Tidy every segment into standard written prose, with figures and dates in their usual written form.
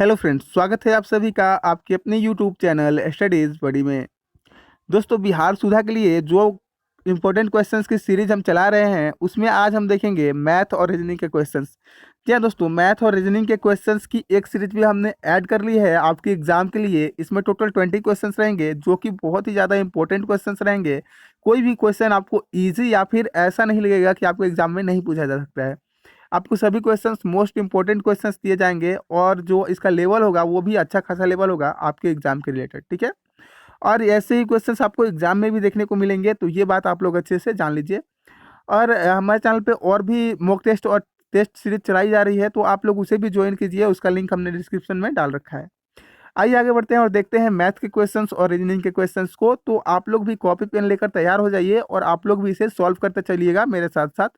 Hello friends, स्वागत है आप सभी का आपके अपने यूट्यूब चैनल स्टडीज़ बडी में। दोस्तों, बिहार सुधा के लिए जो इम्पोर्टेंट क्वेश्चंस की सीरीज हम चला रहे हैं उसमें आज हम देखेंगे मैथ और रीजनिंग के क्वेश्चंस। क्या दोस्तों, मैथ और रीजनिंग के क्वेश्चंस की एक सीरीज भी हमने ऐड कर ली है आपके एग्जाम के लिए। इसमें टोटल 20 क्वेश्चंस रहेंगे जो कि बहुत ही ज़्यादा इंपॉर्टेंट क्वेश्चंस रहेंगे। कोई भी क्वेश्चन आपको ईजी या फिर ऐसा नहीं लगेगा कि आपको एग्जाम में नहीं पूछा जा सकता है। आपको सभी क्वेश्चंस मोस्ट इंपॉर्टेंट क्वेश्चंस दिए जाएंगे और जो इसका लेवल होगा वो भी अच्छा खासा लेवल होगा आपके एग्जाम के रिलेटेड, ठीक है। और ऐसे ही क्वेश्चंस आपको एग्जाम में भी देखने को मिलेंगे, तो ये बात आप लोग अच्छे से जान लीजिए। और हमारे चैनल पे और भी मॉक टेस्ट और टेस्ट सीरीज चलाई जा रही है, तो आप लोग उसे भी ज्वाइन कीजिए, उसका लिंक हमने डिस्क्रिप्शन में डाल रखा है। आइए आगे बढ़ते हैं और देखते हैं मैथ के क्वेश्चंस और रीजनिंग के क्वेश्चंस को। तो आप लोग भी कॉपी पेन लेकर तैयार हो जाइए और आप लोग भी इसे सॉल्व करते चलिएगा मेरे साथ साथ।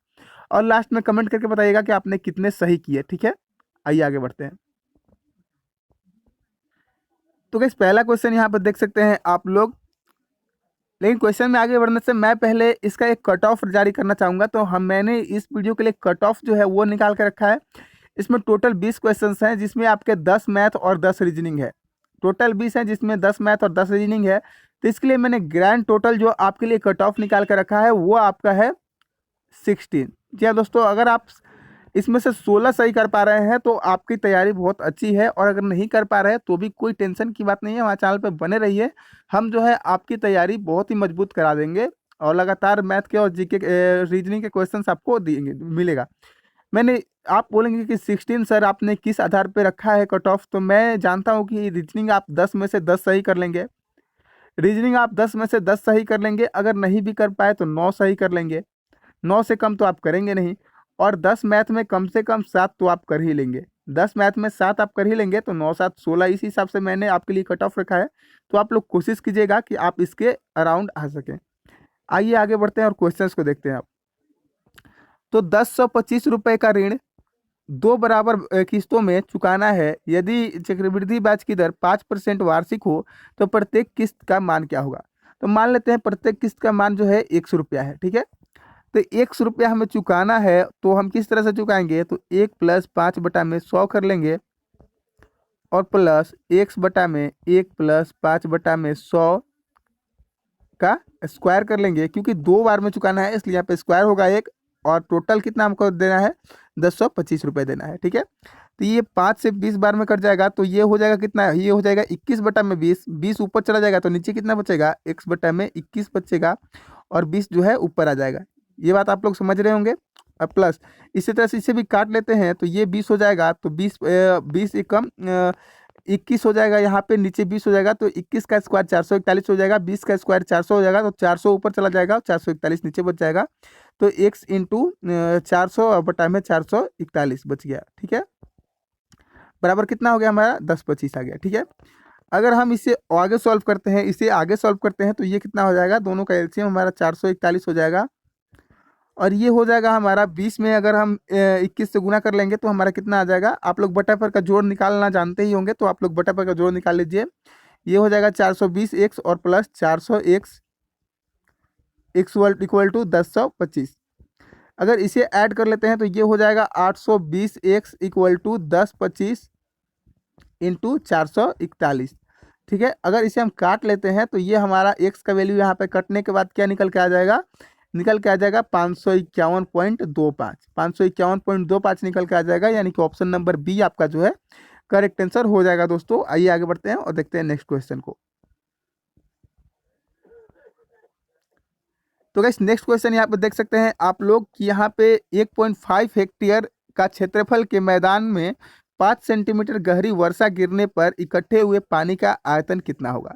और लास्ट में कमेंट करके बताइएगा कि आपने कितने सही किए, ठीक है। आइए आगे बढ़ते हैं। तो गाइस, पहला क्वेश्चन यहाँ पर देख सकते हैं आप लोग। लेकिन क्वेश्चन में आगे बढ़ने से मैं पहले इसका एक कट ऑफ जारी करना चाहूँगा। तो मैंने इस वीडियो के लिए कट ऑफ जो है वो निकाल के रखा है। इसमें टोटल 20 क्वेश्चंस हैं जिसमें आपके 10 मैथ और 10 रीजनिंग है। टोटल 20 है जिसमें 10 मैथ और 10 रीजनिंग है। तो इसके लिए मैंने ग्रैंड टोटल जो आपके लिए कट ऑफ निकाल कर रखा है वो आपका है 16। जी हाँ दोस्तों, अगर आप इसमें से 16 सही कर पा रहे हैं तो आपकी तैयारी बहुत अच्छी है, और अगर नहीं कर पा रहे हैं तो भी कोई टेंशन की बात नहीं है। हमारे चैनल पे बने रहिए, हम जो है आपकी तैयारी बहुत ही मजबूत करा देंगे और लगातार मैथ के और जीके रीजनिंग के क्वेश्चंस आपको देंगे मिलेगा। मैंने आप बोलेंगे कि 16 सर आपने किस आधार पे रखा है कट ऑफ, तो मैं जानता हूँ कि रीजनिंग आप 10 में से 10 सही कर लेंगे। रीजनिंग आप 10 में से 10 सही कर लेंगे, अगर नहीं भी कर पाए तो 9 सही कर लेंगे। 9 से कम तो आप करेंगे नहीं। और 10 मैथ में कम से कम 7 तो आप कर ही लेंगे। 10 मैथ में 7 आप कर ही लेंगे, तो 9 7 16 इस हिसाब से मैंने आपके लिए कट ऑफ रखा है। तो आप लोग कोशिश कीजिएगा कि आप इसके अराउंड आ सकें। आइए आगे बढ़ते हैं और क्वेश्चंस को देखते हैं आप। तो 1025 रुपये का ऋण 2 बराबर किस्तों में चुकाना है। यदि चक्रवृद्धि ब्याज की दर 5% वार्षिक हो तो प्रत्येक किस्त का मान क्या होगा। तो मान लेते हैं प्रत्येक किस्त का मान जो है 100 रुपया है, ठीक है। तो 100 रुपया हमें चुकाना है, तो हम किस तरह से चुकाएंगे, तो 1+5/100 कर लेंगे और प्लस 1/5/100 का स्क्वायर कर लेंगे, क्योंकि 2 बार में चुकाना है इसलिए यहाँ पे स्क्वायर होगा एक। और टोटल कितना हमको देना है, 1025 रुपये देना है, ठीक है। तो ये 5 से 20 बार में कट जाएगा, तो ये हो जाएगा कितना, ये हो जाएगा 21/20। 20 ऊपर चला जाएगा तो नीचे कितना बचेगा, x/21 बचेगा, और 20 जो है ऊपर आ जाएगा। ये बात आप लोग समझ रहे होंगे। और प्लस इसी तरह से इसे भी काट लेते हैं, तो ये 20 हो जाएगा, तो 20 एकम 21 हो जाएगा, यहाँ पे नीचे 20 हो जाएगा, तो 21 का स्क्वायर 441 हो जाएगा, 20 का स्क्वायर 400 हो जाएगा, तो 400 ऊपर चला जाएगा, 441 नीचे बच जाएगा। तो x इंटू 400/441 बच गया, ठीक है। बराबर कितना हो गया हमारा, 1025 आ गया, ठीक है। अगर हम इसे आगे सॉल्व करते हैं, इसे आगे सॉल्व करते हैं, तो ये कितना हो जाएगा, दोनों का एलसीएम हमारा 441 हो जाएगा। और ये हो जाएगा हमारा 20 में अगर हम 21 से गुना कर लेंगे तो हमारा कितना आ जाएगा। आप लोग बटा पर का जोड़ निकालना जानते ही होंगे, तो आप लोग बटा पर का जोड़ निकाल लीजिए। ये हो जाएगा 420x और प्लस 400x इक्वल टू 1025। अगर इसे ऐड कर लेते हैं तो ये हो जाएगा 820x इक्वल टू 1025 इंटू 441, ठीक है। अगर इसे हम काट लेते हैं तो ये हमारा x का वैल्यू यहाँ पे कटने के बाद क्या निकल के आ जाएगा, निकल के आ जाएगा 551.25। 551.25 निकल के आ जाएगा, यानी कि ऑप्शन नंबर बी आपका जो है करेक्ट आंसर हो जाएगा। दोस्तों आइए आगे बढ़ते हैं और देखते हैं नेक्स्ट क्वेश्चन को। तो गाइस, नेक्स्ट क्वेश्चन यहाँ पे देख सकते हैं आप लोग कि यहाँ पे 1.5 हेक्टेयर का क्षेत्रफल के मैदान में 5 सेंटीमीटर गहरी वर्षा गिरने पर इकट्ठे हुए पानी का आयतन कितना होगा।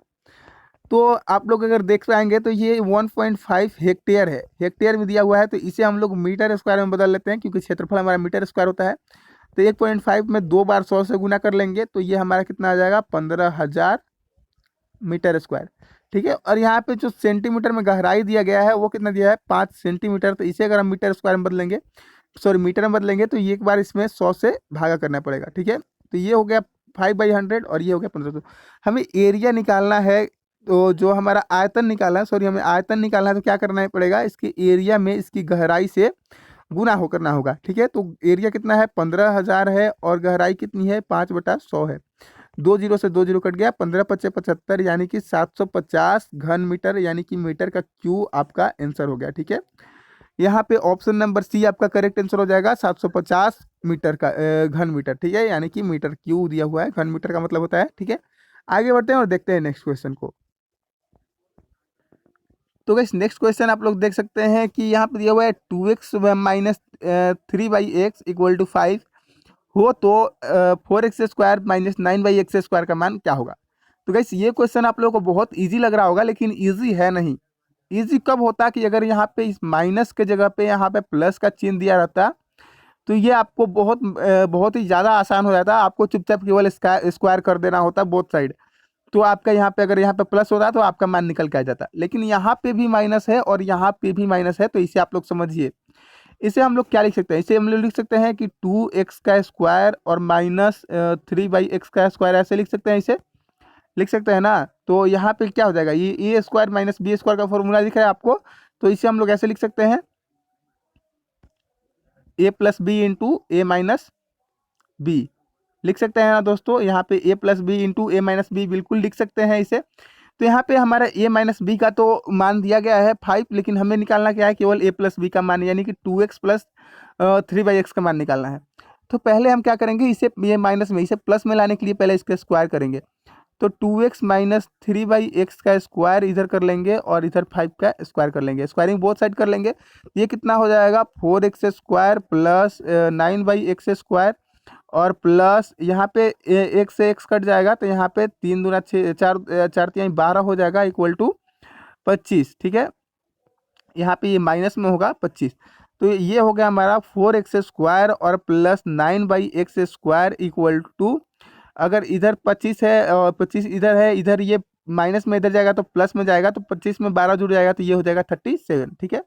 तो आप लोग अगर देख पाएंगे तो ये 1.5 हेक्टेयर है, हेक्टेयर में दिया हुआ है, तो इसे हम लोग मीटर स्क्वायर में बदल लेते हैं, क्योंकि क्षेत्रफल हमारा मीटर स्क्वायर होता है। तो 1.5 में 2 बार 100 से गुना कर लेंगे, तो ये हमारा कितना आ जाएगा, 15,000 मीटर स्क्वायर, ठीक है। और यहाँ पे जो सेंटीमीटर में गहराई दिया गया है वो कितना दिया है, 5 सेंटीमीटर। तो इसे अगर हम मीटर स्क्वायर में बदलेंगे, सॉरी मीटर में बदलेंगे, तो ये एक बार इसमें 100 से भागा करना पड़ेगा, ठीक है। तो ये हो गया 5/100 और ये हो गया 1500। हमें एरिया निकालना है, तो जो हमारा आयतन निकालना है, सॉरी हमें आयतन निकालना है, तो क्या करना है पड़ेगा, इसके एरिया में इसकी गहराई से गुना होकर ना होगा, ठीक है। तो एरिया कितना है 15,000 है और गहराई कितनी है 5/100 है। 2 जीरो से 2 जीरो कट गया, 15×5 = 75 यानी कि 750 घन मीटर यानी कि मीटर का क्यू आपका आंसर हो गया, ठीक है। यहाँ पे ऑप्शन नंबर सी आपका करेक्ट आंसर हो जाएगा 750 मीटर का घन मीटर, ठीक है, यानी कि मीटर क्यू दिया हुआ है, घन मीटर का मतलब होता है, ठीक है। आगे बढ़ते हैं और देखते हैं नेक्स्ट क्वेश्चन को। तो गाइस नेक्स्ट क्वेश्चन आप लोग देख सकते हैं कि यहाँ पे दिया हुआ है 2x माइनस 3/x = 5 हो तो 4x² माइनस 9/x² का मान क्या होगा। तो गाइस ये क्वेश्चन आप लोगों को बहुत इजी लग रहा होगा, लेकिन इजी है नहीं। इजी कब होता कि अगर यहाँ पे इस माइनस के जगह पे यहाँ पे प्लस का चिन्ह दिया रहता, तो ये आपको बहुत ही ज़्यादा आसान हो जाता। आपको चुपचाप केवल स्क्वायर कर देना होता बोथ साइड। तो आपका यहाँ पे अगर यहाँ पे प्लस होता तो आपका मान निकल के आ जाता, लेकिन यहाँ पे भी माइनस है और यहाँ पे भी माइनस है, तो इसे आप लोग समझिए। इसे हम लोग क्या लिख सकते हैं, इसे हम लोग लिख सकते हैं कि 2x² और माइनस 3/x², ऐसे लिख सकते हैं, इसे लिख सकते हैं ना। तो यहाँ पे क्या हो जाएगा, ये A² माइनस B² का फॉर्मूला दिख रहा है आपको, तो इसे हम लोग ऐसे लिख सकते हैं A+B × A-B लिख सकते हैं ना दोस्तों। यहाँ पे A+B × A-B बिल्कुल लिख सकते हैं इसे। तो यहाँ पे हमारा A-B का तो मान दिया गया है 5, लेकिन हमें निकालना क्या है, केवल A+B का मान, यानी कि 2x + 3/x का मान निकालना है। तो पहले हम क्या करेंगे, इसे ये माइनस में इसे प्लस में लाने के लिए पहले इसका स्क्वायर करेंगे। तो 2x माइनस 3/x का स्क्वायर इधर कर लेंगे और इधर 5 का स्क्वायर कर लेंगे, स्क्वायरिंग बोथ साइड कर लेंगे। ये कितना हो जाएगा 4x² प्लस 9/x² और प्लस यहाँ पे एक से x कट जाएगा, तो यहाँ पे 3 दूना 6 4 4 3 12 हो जाएगा = 25, ठीक है। यहाँ पे ये माइनस में होगा 25। तो ये हो गया हमारा 4x² और प्लस 9/x² = अगर इधर 25 है और 25 इधर है, इधर ये माइनस में इधर जाएगा तो प्लस में जाएगा, तो 25 में 12 जुड़ जाएगा, तो ये हो जाएगा 37, ठीक है।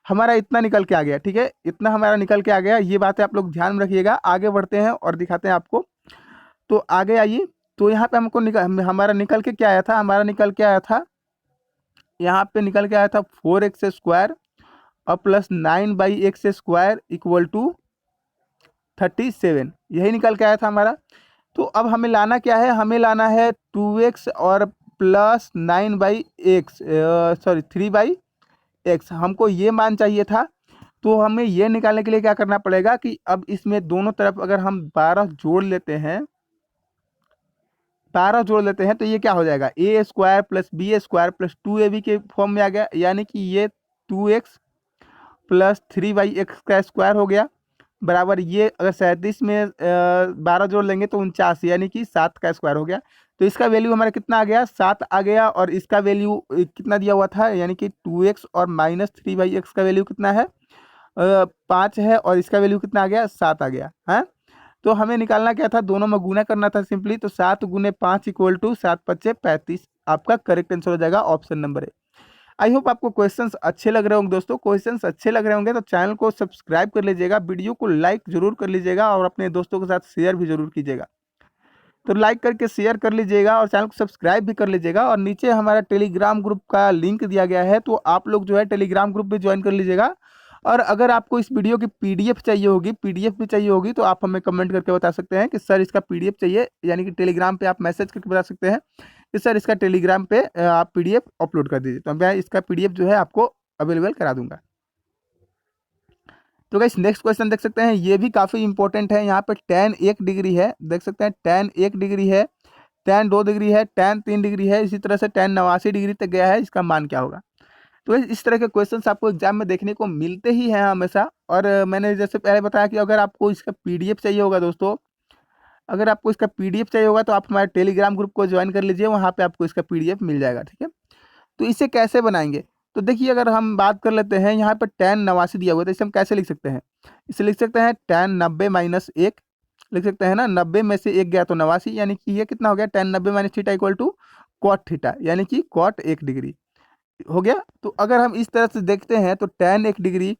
हमारा इतना निकल के आ गया, ठीक है, इतना हमारा निकल के आ गया। ये बातें आप लोग ध्यान में रखिएगा। आगे बढ़ते हैं और दिखाते हैं आपको। तो आगे आइए। तो यहाँ पे हमको हमारा निकल के क्या आया था, हमारा निकल के आया था, यहाँ पे निकल के आया था 4x² और प्लस 9/x² = 37, यही निकल के आया था हमारा। तो अब हमें लाना क्या है, हमें लाना है 2x और प्लस 3/x, हमको ये मान चाहिए था। तो हमें ये निकालने के लिए क्या करना पड़ेगा कि अब इसमें दोनों तरफ अगर हम 12 जोड़ लेते हैं, 12 जोड़ लेते हैं, तो ये क्या हो जाएगा A² + B² + 2AB के फॉर्म में आ गया, यानी कि ये 2x प्लस 3/x का स्क्वायर हो गया बराबर, ये अगर 37 में 12 जोड़ लेंगे तो 49, यानी कि 7 का स्क्वायर हो गया। तो इसका वैल्यू हमारा कितना आ गया 7 आ गया, और इसका वैल्यू कितना दिया हुआ था, यानी कि 2x और माइनस 3/x का वैल्यू कितना है 5 है, और इसका वैल्यू कितना आ गया 7 आ गया है। तो हमें निकालना क्या था, दोनों में गुना करना था सिंपली। तो 7 × 5 = 7×5 = 35, आपका करेक्ट आंसर हो जाएगा option number A. I hope आपको क्वेश्चंस अच्छे लग रहे होंगे दोस्तों। क्वेश्चंस अच्छे लग रहे होंगे तो चैनल को सब्सक्राइब कर लीजिएगा, वीडियो को लाइक जरूर कर लीजिएगा और अपने दोस्तों के साथ शेयर भी जरूर कीजिएगा। तो लाइक करके शेयर कर लीजिएगा और चैनल को सब्सक्राइब भी कर लीजिएगा। और नीचे हमारा टेलीग्राम ग्रुप का लिंक दिया गया है, तो आप लोग जो है टेलीग्राम ग्रुप भी ज्वाइन कर लीजिएगा। और अगर आपको इस वीडियो की पीडीएफ चाहिए होगी, पीडीएफ भी चाहिए होगी, तो आप हमें कमेंट करके बता सकते हैं कि सर इसका पीडीएफ चाहिए, यानी कि टेलीग्राम पे आप मैसेज करके बता सकते हैं कि सर इसका टेलीग्राम पे आप पीडीएफ अपलोड कर दीजिए, तो मैं इसका पीडीएफ जो है आपको अवेलेबल करा दूंगा। तो गाइस नेक्स्ट क्वेश्चन देख सकते हैं, ये भी काफ़ी इंपॉर्टेंट है। यहाँ पे tan 1 डिग्री है, देख सकते हैं tan 1 डिग्री है, tan 2 डिग्री है, tan 3 डिग्री है, इसी तरह से tan 89 डिग्री तक गया है, इसका मान क्या होगा। तो इस तरह के क्वेश्चंस आपको एग्जाम में देखने को मिलते ही हैं हमेशा। और मैंने जैसे पहले बताया कि अगर आपको इसका पीडीएफ चाहिए होगा दोस्तों, अगर आपको इसका पीडीएफ चाहिए होगा तो आप हमारे टेलीग्राम ग्रुप को ज्वाइन कर लीजिए, वहाँ पे आपको इसका पीडीएफ मिल जाएगा, ठीक है। तो इसे कैसे बनाएंगे, तो देखिए अगर हम बात कर लेते हैं, यहाँ पर tan 89 दिया हुआ है, तो इसे हम कैसे लिख सकते हैं, इसे लिख सकते हैं tan 90 - 1 लिख सकते हैं ना। 90 में से 1 गया तो 89, यानी कि ये कितना हो गया tan 90 - θ = cot θ, यानी कि cot 1 डिग्री हो गया। तो अगर हम इस तरह से देखते हैं तो tan 1 डिग्री,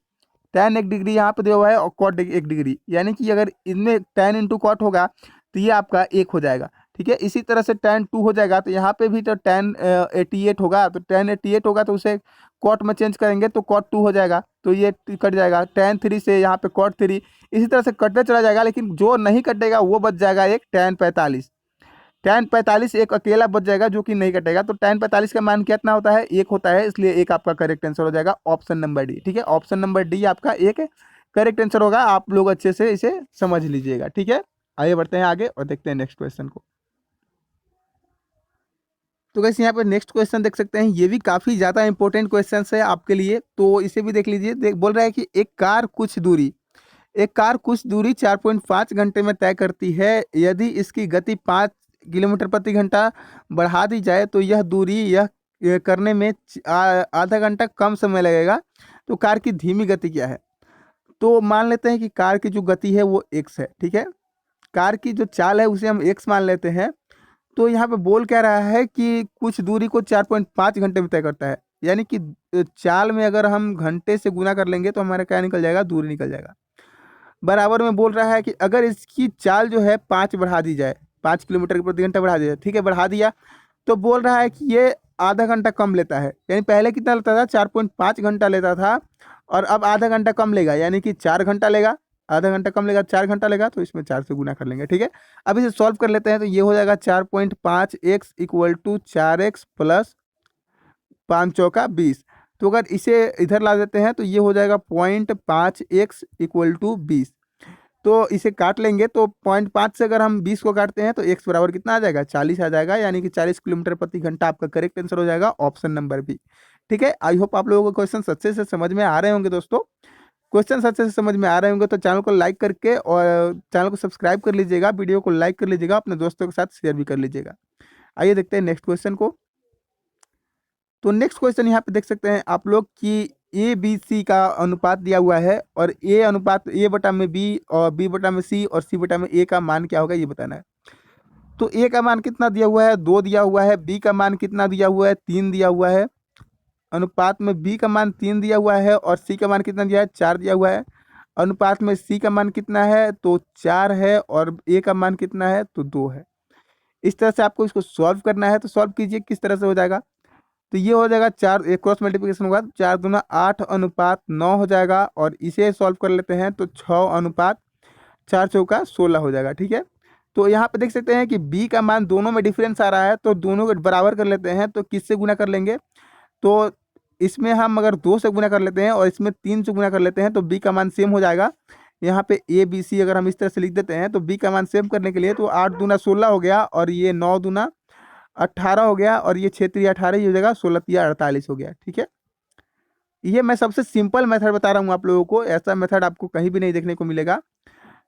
tan 1 डिग्री यहाँ पे दिया हुआ है और cot 1 डिग्री, यानी कि अगर इनमें tan × cot होगा तो ये आपका 1 हो जाएगा, ठीक है। इसी तरह से tan 2 हो जाएगा, तो यहाँ पे भी तो tan 88 होगा, तो tan 88 होगा तो उसे cot में चेंज करेंगे तो cot 2 हो जाएगा, तो ये कट जाएगा। tan 3 से यहाँ पे cot 3, इसी तरह से कटते चला जाएगा, लेकिन जो नहीं कटेगा वो बच जाएगा एक tan 45। tan 45 एक अकेला बच जाएगा जो कि नहीं कटेगा। तो tan 45 का मान कितना होता है, एक होता है, इसलिए एक आपका करेक्ट आंसर हो जाएगा ऑप्शन नंबर डी। ठीक है, ऑप्शन नंबर डी आपका एक करेक्ट आंसर होगा। आप लोग अच्छे से इसे समझ लीजिएगा। ठीक है, आइए बढ़ते हैं आगे और देखते हैं नेक्स्ट क्वेश्चन को। तो गाइस यहाँ पर नेक्स्ट क्वेश्चन देख सकते हैं, ये भी काफ़ी ज़्यादा इंपॉर्टेंट क्वेश्चन है आपके लिए, तो इसे भी देख लीजिए। बोल रहा है कि एक कार कुछ दूरी 4.5 घंटे में तय करती है। यदि इसकी गति 5 किलोमीटर प्रति घंटा बढ़ा दी जाए तो यह दूरी यह करने में आधा घंटा कम समय लगेगा। तो कार की धीमी गति क्या है? तो मान लेते हैं कि कार की जो गति है वो x है। ठीक है, कार की जो चाल है उसे हम x मान लेते हैं। तो यहाँ पे बोल क्या रहा है कि कुछ दूरी को 4.5 घंटे में तय करता है, यानी कि चाल में अगर हम घंटे से गुना कर लेंगे तो हमारा क्या निकल जाएगा, दूरी निकल जाएगा। बराबर में बोल रहा है कि अगर इसकी चाल जो है 5 बढ़ा दी जाए, 5 किलोमीटर प्रति घंटा बढ़ा दिया, ठीक है, बढ़ा दिया, तो बोल रहा है कि ये आधा घंटा कम लेता है। यानी पहले कितना लेता था, 4.5 घंटा लेता था, और अब आधा घंटा कम लेगा, यानी कि 4 घंटा लेगा। आधा घंटा कम लेगा, 4 घंटा लेगा, तो इसमें 4 से गुना कर लेंगे। ठीक है, अब इसे सॉल्व कर लेते हैं, तो ये हो जाएगा 4.5x equal to 4x plus 5 चौका 20। तो अगर इसे इधर ला देते हैं तो ये हो जाएगा 0.5x इक्वल टू 20। तो इसे काट लेंगे, तो 0.5 से अगर हम 20 को काटते हैं तो x बराबर कितना आ जाएगा, 40 आ जाएगा, यानी कि 40 किलोमीटर प्रति घंटा आपका करेक्ट आंसर हो जाएगा ऑप्शन नंबर बी। ठीक है, आई होप आप लोगों को क्वेश्चन अच्छे से समझ में आ रहे होंगे। दोस्तों, क्वेश्चन अच्छे से समझ में आ रहे होंगे तो चैनल को लाइक करके और चैनल को सब्सक्राइब कर लीजिएगा, वीडियो को लाइक कर लीजिएगा, अपने दोस्तों के साथ शेयर भी कर लीजिएगा। आइए देखते हैं नेक्स्ट क्वेश्चन को। तो नेक्स्ट क्वेश्चन यहाँ पे देख सकते हैं आप लोग कि ए बी सी का अनुपात दिया हुआ है, और ए अनुपात ए बटा में बी और बी बटा में सी और सी बटा में ए का मान क्या होगा ये बताना है। तो ए का मान कितना दिया हुआ है, 2 दिया हुआ है। बी का मान कितना दिया हुआ है, 3 दिया हुआ है। अनुपात में बी का मान 3 दिया हुआ है, और सी का मान कितना दिया है, 4 दिया हुआ है। अनुपात में सी का मान कितना है, तो 4 है, और ए का मान कितना है, तो 2 है। इस तरह से आपको इसको सॉल्व करना है, तो सॉल्व कीजिए किस तरह से हो जाएगा। तो ये हो जाएगा 4, एक क्रॉस मल्टीप्लिकेशन होगा, 4 दूना 8 अनुपात 9 हो जाएगा, और इसे सॉल्व कर लेते हैं तो 6 अनुपात 4 चौका 16 हो जाएगा। ठीक है, तो यहाँ पे देख सकते हैं कि बी का मान दोनों में डिफरेंस आ रहा है, तो दोनों को बराबर कर लेते हैं। तो किससे गुना कर लेंगे, तो इसमें हम अगर 2 से गुना कर लेते हैं और इसमें 3 से गुना कर लेते हैं तो बी का मान सेम हो जाएगा। यहाँ पे ए बी सी अगर हम इस तरह से लिख देते हैं तो बी का मान सेम करने के लिए, तो 8 दूना 16 हो गया, और ये 9 दूना 18 हो गया, और ये 6 3 18, ये हो जाएगा 16 3 48 हो गया। ठीक है, ये मैं सबसे सिंपल मेथड बता रहा हूँ आप लोगों को, ऐसा मेथड आपको कहीं भी नहीं देखने को मिलेगा।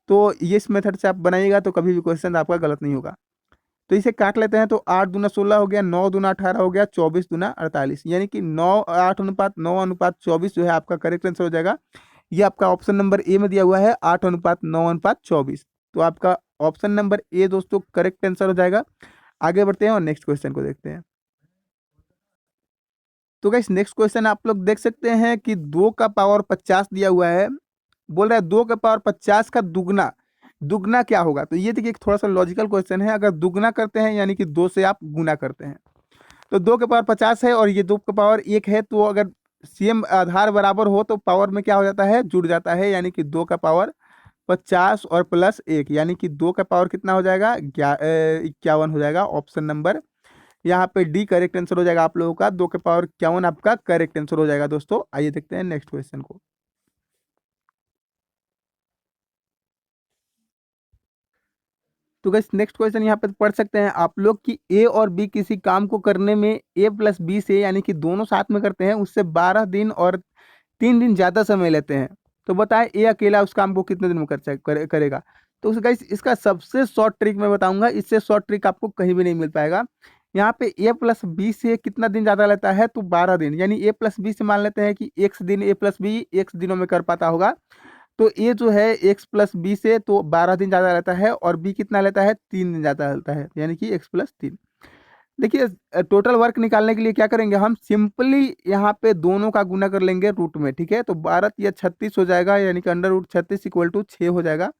तो ये इस मेथड से आप बनाइएगा तो कभी भी क्वेश्चन आपका गलत नहीं होगा। तो इसे काट लेते हैं, तो 8 दूना 16 हो गया, 9 दूना 18 हो गया, 24 दूना 48, यानी कि 8 अनुपात 9 अनुपात 24 जो है आपका करेक्ट आंसर हो जाएगा। ये आपका ऑप्शन नंबर ए में दिया हुआ है, 8 अनुपात 9 अनुपात 24। तो आपका ऑप्शन नंबर ए दोस्तों करेक्ट आंसर हो जाएगा। आगे बढ़ते हैं और नेक्स्ट क्वेश्चन को देखते हैं। तो गाइस नेक्स्ट क्वेश्चन आप लोग देख सकते हैं कि 2 का पावर 50 दिया हुआ है। बोल रहा है 2 का पावर 50 का दुगना, दुगना क्या होगा। तो ये देखिए एक थोड़ा सा लॉजिकल क्वेश्चन है। अगर दुगना करते हैं यानी कि 2 से आप गुना करते हैं, तो 2 के पावर 50 है और ये 2 का पावर 1 है, तो अगर सेम आधार बराबर हो तो पावर में क्या हो जाता है, जुड़ जाता है, यानी कि 2 का पावर 50 और प्लस 1, यानी कि 2 का पावर कितना हो जाएगा, 51 हो जाएगा। ऑप्शन नंबर यहाँ पे डी करेक्ट आंसर हो जाएगा आप लोगों का, 2 के पावर 51 आपका करेक्ट आंसर हो जाएगा। दोस्तों आइए देखते हैं नेक्स्ट क्वेश्चन को। तो गाइस नेक्स्ट क्वेश्चन यहाँ पे पढ़ सकते हैं आप लोग कि ए और बी किसी काम को करने में ए प्लस बी से, यानी कि दोनों साथ में करते हैं, उससे 12 दिन और 3 दिन ज़्यादा समय लेते हैं। तो बताएं ए अकेला उस काम को कितने दिन में करेगा। तो गाइस इसका सबसे शॉर्ट ट्रिक मैं बताऊंगा, इससे शॉर्ट ट्रिक आपको कहीं भी नहीं मिल पाएगा। यहाँ पे ए प्लस बी से कितना दिन ज़्यादा लेता है, तो 12 दिन, यानी ए प्लस बी से मान लेते हैं कि x दिन ए प्लस बी x दिनों में कर पाता होगा। तो ए जो है x प्लस बी से तो 12 दिन ज़्यादा रहता है, और बी कितना लेता है, 3 दिन ज़्यादा लेता है, यानी कि x प्लस 3। देखिए टोटल वर्क निकालने के लिए क्या करेंगे, हम सिंपली यहाँ पे दोनों का गुना कर लेंगे रूट में। ठीक है, तो 12 या 36 हो जाएगा, यानी कि अंडर रूट 36 इक्वल टू 6 हो जाएगा।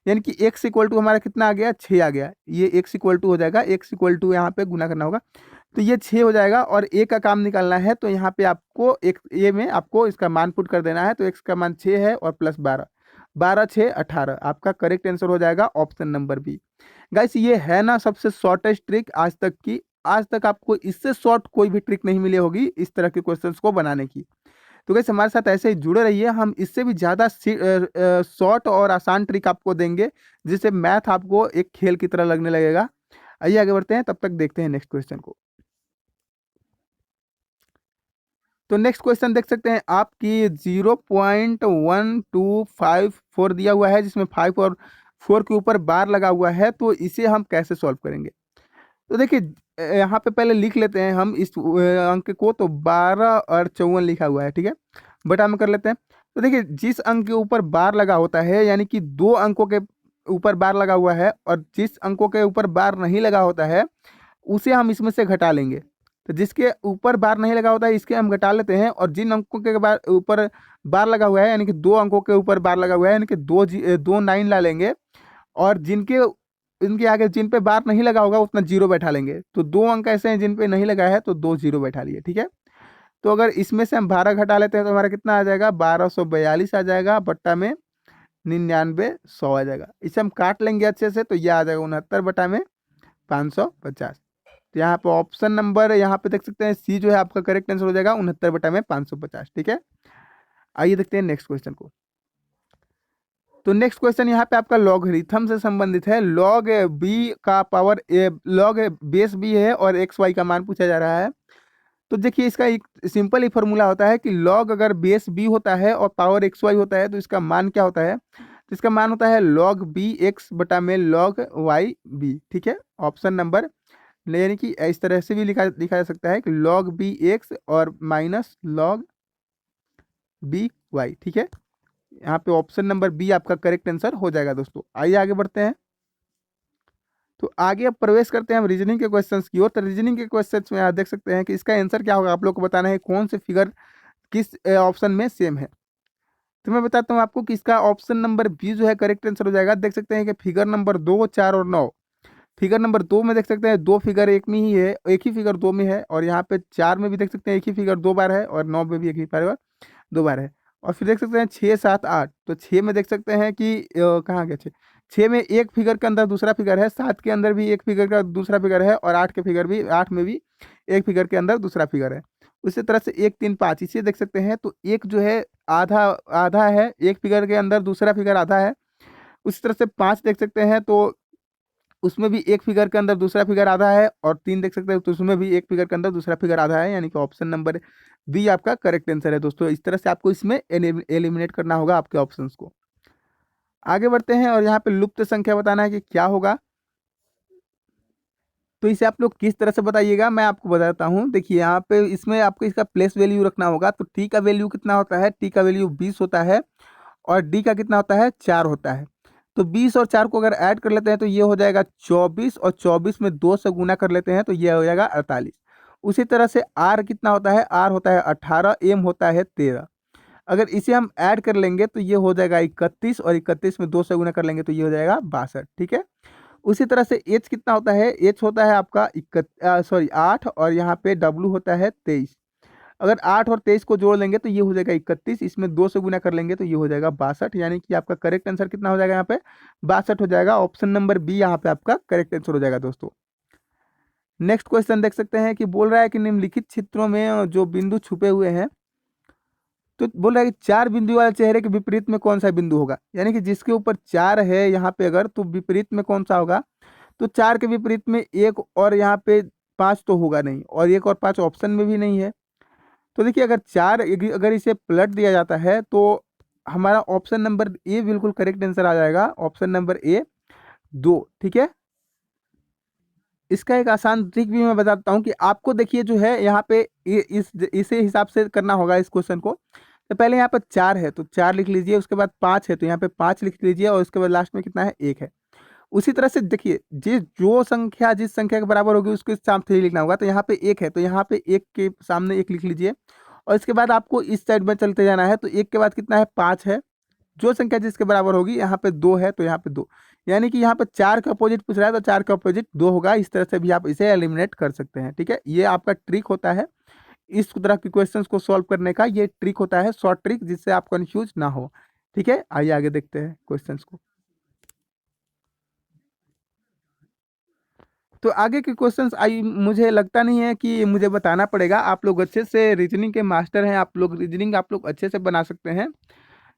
यानी कि x इक्वल टू हमारा कितना आ गया, 6 आ गया। ये x इक्वल टू हो जाएगा, x इक्वल टू यहाँ पे गुना करना होगा तो ये 6 हो जाएगा। और a का काम निकालना है तो यहाँ पे आपको एक a में आपको इसका मान पुट कर देना है। तो x का मान 6 है और प्लस 12, 12 6 18। आपका करेक्ट आंसर हो जाएगा ऑप्शन नंबर बी। गाइस ये है ना सबसे शॉर्टेस्ट ट्रिक आज तक की। आज तक आपको इससे शॉर्ट कोई भी ट्रिक नहीं मिली होगी इस तरह के क्वेश्चंस को बनाने की। तो गाइस हमारे साथ ऐसे ही जुड़े रहिए, हम इससे भी ज़्यादा शॉर्ट और आसान ट्रिक आपको देंगे जिससे मैथ आपको एक खेल की तरह लगने लगेगा। आइए आगे बढ़ते हैं, तब तक देखते हैं नेक्स्ट क्वेश्चन को। तो नेक्स्ट क्वेश्चन देख सकते हैं आपकी 0.1254 दिया हुआ है जिसमें 5 और 4 के ऊपर बार लगा हुआ है। तो इसे हम कैसे सॉल्व करेंगे? तो देखिए यहाँ पे पहले लिख लेते हैं हम इस अंक को। तो 12 और 54 लिखा हुआ है, ठीक है, बटा में कर लेते हैं। तो देखिए जिस अंक के ऊपर बार लगा होता है यानी कि 2 अंकों के ऊपर बार लगा हुआ है और जिस अंकों के ऊपर बार नहीं लगा होता है उसे हम इसमें से घटा लेंगे। तो जिसके ऊपर बार नहीं लगा होता है इसके हम घटा लेते हैं, और जिन अंकों के ऊपर बार लगा हुआ है यानी कि 2 अंकों के ऊपर बार लगा हुआ है यानी कि 2 9 ला लेंगे, और जिनके इनके आगे जिन पे बार नहीं लगा होगा उतना 0 बैठा लेंगे। तो 2 अंक ऐसे हैं जिन पे नहीं लगा है तो 2 0 बैठा लिए, ठीक है। तो अगर इसमें से हम 12 घटा लेते हैं तो हमारा कितना आ जाएगा, 1242 आ जाएगा, बट्टा में 99 100 आ जाएगा। इसे हम काट लेंगे अच्छे से तो यह आ जाएगा 69 बटा में 550। तो यहाँ पे ऑप्शन नंबर यहाँ पे देख सकते हैं सी जो है आपका करेक्ट आंसर हो जाएगा 69 बटा में 550, ठीक है। आइए देखते हैं नेक्स्ट क्वेश्चन को। तो नेक्स्ट क्वेश्चन यहाँ पे आपका लॉगरिथम से संबंधित है। लॉग बी का पावर लॉग बेस बी है और एक्स वाई का मान पूछा जा रहा है। तो देखिए इसका एक सिंपल ही फॉर्मूला होता है कि लॉग अगर बेस बी होता है और पावर एक्स वाई होता है तो इसका मान क्या होता है, तो इसका मान होता है लॉग बी एक्स बटा में लॉग वाई बी, ठीक है। ऑप्शन नंबर यानी कि इस तरह से भी लिखा जा सकता है कि लॉग बी एक्स और माइनस लॉग बी वाई, ठीक है। यहाँ पे ऑप्शन नंबर बी आपका करेक्ट आंसर हो जाएगा दोस्तों। आइए आगे बढ़ते हैं। तो आगे अब प्रवेश करते हैं हम रीजनिंग के क्वेश्चंस की ओर। तो रीजनिंग के क्वेश्चंस में आप देख सकते हैं कि इसका आंसर क्या होगा। आप लोग को बताना है कौन से फिगर किस ऑप्शन में सेम है। तो मैं बताता हूँ आपको कि इसका ऑप्शन नंबर बी जो है करेक्ट आंसर हो जाएगा। देख सकते हैं कि फिगर नंबर 2 4 और 9, फिगर नंबर 2 में देख सकते हैं 2 फिगर एक में ही है, एक ही फिगर 2 में है, और यहाँ पे 4 में भी देख सकते हैं एक ही फिगर 2 बार है, और 9 में भी एक ही फिगर 2 बार है। और फिर देख सकते हैं 6 7 8, तो 6 में देख सकते हैं कि कहाँ गया 6, 6 में एक फिगर के अंदर दूसरा फिगर है, 7 के अंदर भी एक फिगर का दूसरा फिगर है, और 8 के फिगर भी 8 में भी एक फिगर के अंदर दूसरा फिगर है। उसी तरह से 1 3 5 इसे देख सकते हैं तो एक जो है आधा आधा है, एक फिगर के अंदर दूसरा फिगर आधा है। उसी तरह से 5 देख सकते हैं तो उसमें भी एक फिगर के अंदर दूसरा फिगर आधा है, और 3 देख सकते हैं तो उसमें भी एक फिगर के अंदर दूसरा फिगर आधा है, यानी कि ऑप्शन नंबर बी आपका करेक्ट आंसर है दोस्तों। इस तरह से आपको इसमें एलिमिनेट करना होगा आपके ऑप्शंस को। आगे बढ़ते हैं और यहाँ पे लुप्त संख्या बताना है कि क्या होगा। तो इसे आप लोग किस तरह से बताइएगा मैं आपको बताता हूँ। देखिए यहाँ पे इसमें आपको इसका प्लेस वैल्यू रखना होगा। तो टी का वैल्यू कितना होता है, टी का वैल्यू 20 होता है, और डी का कितना होता है 4 होता है। तो 20 और 4 को अगर ऐड कर लेते हैं तो ये हो जाएगा 24, और 24 में 2 से गुना कर लेते हैं तो ये हो जाएगा 48। उसी तरह से आर कितना होता है, आर होता है 18, एम होता है 13। अगर इसे हम ऐड कर लेंगे तो ये हो जाएगा 31, और 31 में 2 से गुना कर लेंगे तो ये हो जाएगा 62, ठीक है। उसी तरह से एच कितना होता है, एच होता है आपका 8, और यहाँ पे डब्लू होता है 23। अगर 8 और 23 को जोड़ लेंगे तो ये हो जाएगा 31, इसमें 2 से गुना कर लेंगे तो ये हो जाएगा 62, यानी कि आपका करेक्ट आंसर कितना हो जाएगा यहाँ पे 62 हो जाएगा। ऑप्शन नंबर बी यहाँ पे आपका करेक्ट आंसर हो जाएगा दोस्तों। नेक्स्ट क्वेश्चन देख सकते हैं कि बोल रहा है कि निम्नलिखित चित्रों में जो बिंदु छुपे हुए हैं, तो बोल रहा है कि 4 बिंदु वाले चेहरे के विपरीत में कौन सा बिंदु होगा, यानी कि जिसके ऊपर 4 है यहाँ पे अगर, तो विपरीत में कौन सा होगा। तो 4 के विपरीत में 1 और यहाँ पे 5 तो होगा नहीं, और 1 और 5 ऑप्शन में भी नहीं है। तो देखिए अगर 4 अगर इसे पलट दिया जाता है तो हमारा ऑप्शन नंबर ए बिल्कुल करेक्ट आंसर आ जाएगा, ऑप्शन नंबर ए 2, ठीक है। इसका एक आसान ट्रिक भी मैं बताता हूँ कि आपको देखिए जो है यहाँ पे इसे हिसाब से करना होगा इस क्वेश्चन को। तो पहले यहाँ पर 4 है तो 4 लिख लीजिए, उसके बाद 5 है तो यहाँ पे 5 लिख लीजिए, और उसके बाद लास्ट में कितना है 1 है। उसी तरह से देखिए जो संख्या जिस संख्या के बराबर होगी उसके साथ ही लिखना होगा। तो यहाँ पे 1 है तो यहाँ पे 1 के सामने 1 लिख लीजिए, और इसके बाद आपको इस साइड में चलते जाना है। तो 1 के बाद कितना है 5 है, जो संख्या जिसके बराबर होगी, यहाँ पे 2 है तो यहाँ पे 2, यानी कि यहाँ पे 4 का अपोजिट पूछ रहा है तो 4 का अपोजिट 2 होगा। इस तरह से भी आप इसे एलिमिनेट कर सकते हैं। ठीक है, ये आपका ट्रिक होता है इस तरह के क्वेश्चंस को सॉल्व करने का। ये ट्रिक होता है शॉर्ट ट्रिक, जिससे आप कंफ्यूज ना हो। ठीक है, आइए आगे देखते हैं क्वेश्चंस को। तो आगे के क्वेश्चंस आई मुझे लगता नहीं है कि मुझे बताना पड़ेगा, आप लोग अच्छे से रीजनिंग के मास्टर हैं, आप लोग रीजनिंग आप लोग अच्छे से बना सकते हैं।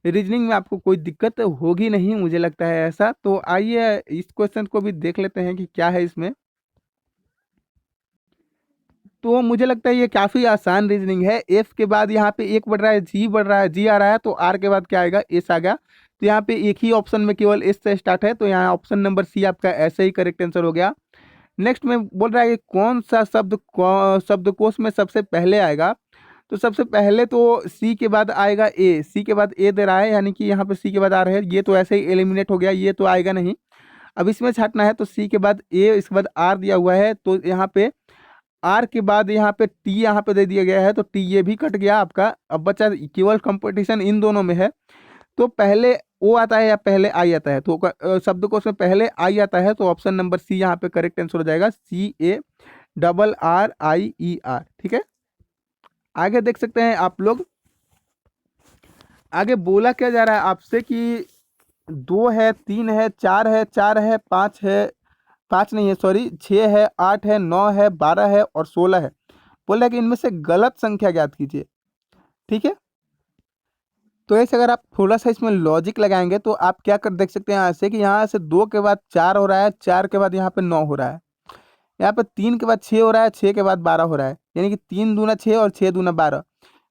रीजनिंग में आपको कोई दिक्कत होगी नहीं, मुझे लगता है ऐसा। तो आइए इस क्वेश्चन को भी देख लेते हैं कि क्या है इसमें। तो मुझे लगता है ये काफ़ी आसान रीजनिंग है। एफ के बाद यहाँ पे एक बढ़ रहा है, जी बढ़ रहा है, जी आ रहा है, तो आर के बाद क्या आएगा, एस आ गया। तो यहाँ पे एक ही ऑप्शन में केवल एस से स्टार्ट है, तो यहाँ ऑप्शन नंबर सी आपका ऐसे ही करेक्ट आंसर हो गया। नेक्स्ट में बोल रहा है कि कौन सा शब्द शब्दकोश में सबसे पहले आएगा। तो सबसे पहले तो सी के बाद आएगा ए, सी के बाद ए दे रहा है, यानी कि यहाँ पे सी के बाद आ रहा है, ये तो ऐसे ही एलिमिनेट हो गया, ये तो आएगा नहीं। अब इसमें छाटना है, तो सी के बाद ए, इसके बाद आर दिया हुआ है, तो यहाँ पे आर के बाद यहाँ पे टी यहाँ पे दे दिया गया है, तो टी ये भी कट गया आपका। अब बचा केवल कंपटीशन इन दोनों में है, तो पहले ओ आता है या पहले आई आता है। तो शब्दकोश में पहले आई आता है, तो ऑप्शन नंबर सी यहाँ पे करेक्ट आंसर हो जाएगा, CARRIER। ठीक है, आगे देख सकते हैं आप लोग। आगे बोला क्या जा रहा है आपसे कि 2 है, 3 है, 4 है, 4 है, 5 है, 5 नहीं है सॉरी, 6 है, 8 है, 9 है, 12 है और 16 है। बोल रहा है कि इनमें से गलत संख्या ज्ञात कीजिए। ठीक है, तो ऐसे अगर आप थोड़ा सा इसमें लॉजिक लगाएंगे तो आप क्या कर देख सकते हैं यहाँ से कि यहाँ से 2 के बाद 4 हो रहा है, 4 के बाद यहाँ पे 9 हो रहा है, यहाँ पे 3 के बाद 6 हो रहा है, 6 के बाद 12 हो रहा है, यानी कि 3 दूना 6 और 6 दूना 12।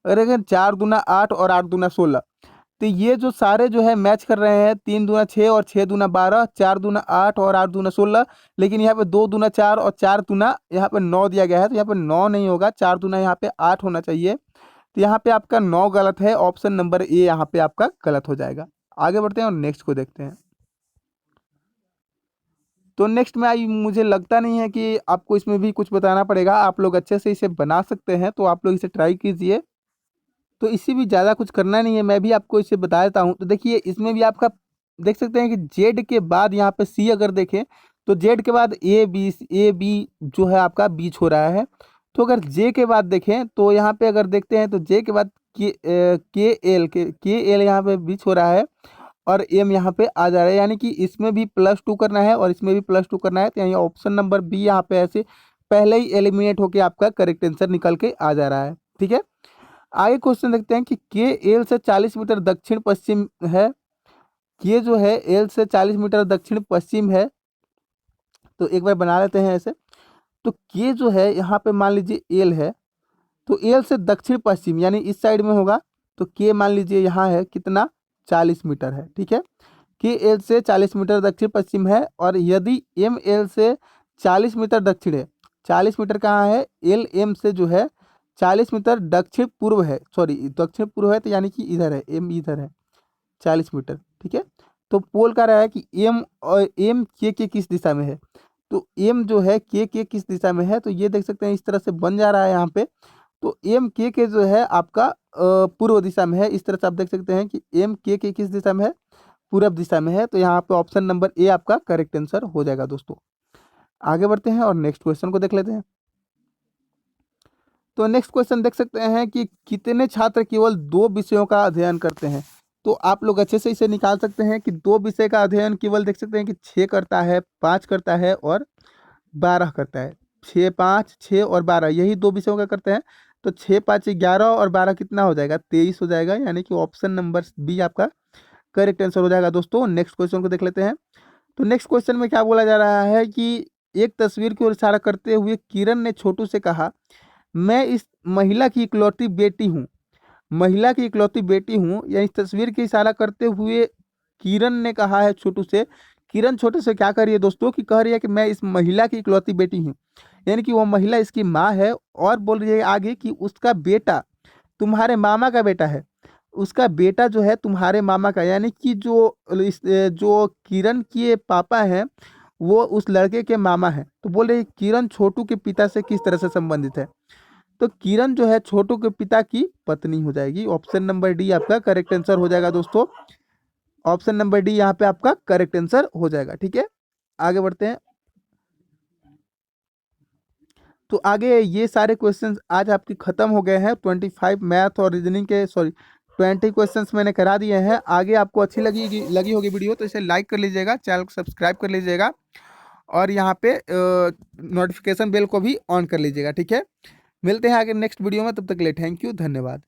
और अगर 4 दूना 8 और 8 दूना 16, तो ये जो सारे जो है मैच कर रहे हैं, 3 दूना 6 और 6 दूना 12, 4 दूना 8 और 8 दूना 16। लेकिन यहाँ पे 2 दूना 4 और 4 दूना यहाँ पे 9 दिया गया है, तो यहाँ पे 9 नहीं होगा, 4 दूना यहाँ पे 8 होना चाहिए। तो यहाँ पे आपका 9 गलत है, ऑप्शन नंबर ए यहाँ पे आपका गलत हो जाएगा। आगे बढ़ते हैं और नेक्स्ट को देखते हैं। तो नेक्स्ट में आई मुझे लगता नहीं है कि आपको इसमें भी कुछ बताना पड़ेगा, आप लोग अच्छे से इसे बना सकते हैं, तो आप लोग इसे ट्राई कीजिए। तो इससे भी ज़्यादा कुछ करना नहीं है, मैं भी आपको इसे बता देता हूँ। तो देखिए इसमें भी आपका देख सकते हैं कि जेड के बाद यहाँ पे सी अगर देखें, तो जेड के बाद ए बी जो है आपका बीच हो रहा है। तो अगर जे के बाद देखें, तो यहाँ पे अगर देखते हैं तो जे के बाद के एल यहाँ पे बीच हो रहा है और एम यहाँ पे आ जा रहा है, यानी कि इसमें भी +2 करना है और इसमें भी +2 करना है। तो यानी ऑप्शन नंबर बी यहाँ पे ऐसे पहले ही एलिमिनेट होके आपका करेक्ट आंसर निकल के आ जा रहा है। ठीक है, आगे क्वेश्चन देखते हैं कि के एल से 40 मीटर दक्षिण पश्चिम है। के जो है एल से 40 मीटर दक्षिण पश्चिम है, तो एक बार बना लेते हैं ऐसे। तो के जो है यहाँ पे मान लीजिए एल है, तो एल से दक्षिण पश्चिम यानी इस साइड में होगा, तो के मान लीजिए यहाँ है कितना, 40 मीटर है। ठीक है, के एल से 40 मीटर दक्षिण पश्चिम है, और यदि एम एल से 40 मीटर दक्षिण है, 40 मीटर कहाँ है, एल एम से जो है 40 मीटर दक्षिण पूर्व है, सॉरी दक्षिण पूर्व है, तो यानी कि इधर है, एम इधर है 40 मीटर। ठीक है, तो पोल का रहा है कि एम और एम के किस दिशा में है। तो एम जो है के किस दिशा में है, तो ये देख सकते हैं इस तरह से बन जा रहा है यहाँ पे। तो एम के जो है आपका पूर्व दिशा में है, इस तरह से आप देख सकते हैं कि एम के किस दिशा में है, पूर्व दिशा में है। तो यहाँ पे ऑप्शन नंबर ए आपका करेक्ट आंसर हो जाएगा दोस्तों। आगे बढ़ते हैं और नेक्स्ट क्वेश्चन को देख लेते हैं। तो नेक्स्ट क्वेश्चन देख सकते हैं कि कितने छात्र केवल 2 विषयों का अध्ययन करते हैं। तो आप लोग अच्छे से इसे निकाल सकते हैं कि 2 विषय का अध्ययन केवल देख सकते हैं कि 6 करता है, 5 करता है और 12 करता है। 6 5 6 और 12 यही 2 विषयों का करते हैं। तो 6 5 11 और 12 कितना हो जाएगा, 23 हो जाएगा, यानी कि ऑप्शन नंबर बी आपका करेक्ट आंसर हो जाएगा दोस्तों। नेक्स्ट क्वेश्चन को देख लेते हैं। तो नेक्स्ट क्वेश्चन में क्या बोला जा रहा है कि एक तस्वीर की ओर इशारा करते हुए किरण ने छोटू से कहा, मैं इस महिला की इकलौती बेटी हूँ, महिला की इकलौती बेटी हूँ। या इस तस्वीर की इशारा करते हुए किरण ने कहा है छोटू से, किरण छोटू से क्या कर रही है दोस्तों कि कह रही है कि मैं इस महिला की इकलौती बेटी हूँ, यानी कि वो महिला इसकी माँ है। और बोल रही है आगे कि उसका बेटा तुम्हारे मामा का बेटा है, उसका बेटा जो है तुम्हारे मामा का, यानी कि जो किरण के पापा हैं वो उस लड़के के मामा हैं। तो बोल रही किरण छोटू के पिता से किस तरह से संबंधित है। तो किरण जो है छोटू के पिता की पत्नी हो जाएगी, ऑप्शन नंबर डी आपका करेक्ट आंसर हो जाएगा दोस्तों। ऑप्शन नंबर डी यहाँ पे आपका करेक्ट आंसर हो जाएगा। ठीक है, आगे बढ़ते हैं। तो आगे ये सारे क्वेश्चंस आज आपके खत्म हो गए हैं। 25 मैथ और रीजनिंग के, सॉरी 20 क्वेश्चंस मैंने करा दिए हैं। आगे आपको अच्छी लगी होगी वीडियो तो इसे लाइक कर लीजिएगा, चैनल को सब्सक्राइब कर लीजिएगा और यहाँ पे नोटिफिकेशन बेल को भी ऑन कर लीजिएगा। ठीक है, मिलते हैं आगे नेक्स्ट वीडियो में, तब तक के लिए थैंक यू, धन्यवाद।